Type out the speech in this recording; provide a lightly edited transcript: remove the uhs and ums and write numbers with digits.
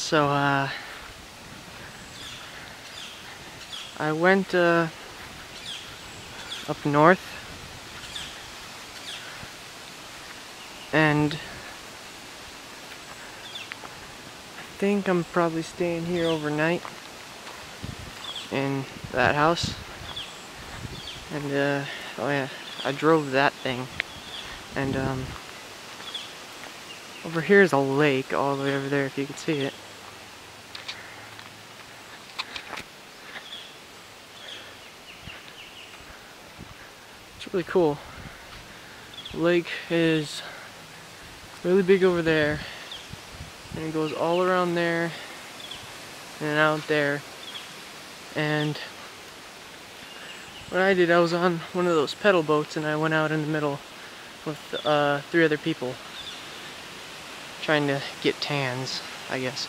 So, I went, up north, and I think I'm probably staying here overnight in that house. And, oh yeah, I drove that thing, and, over here is a lake all the way over there if you can see it. It's really cool. The lake is really big over there, and it goes all around there and out there. And what I did, I was on one of those pedal boats, and I went out in the middle with 3 other people trying to get tans, I guess.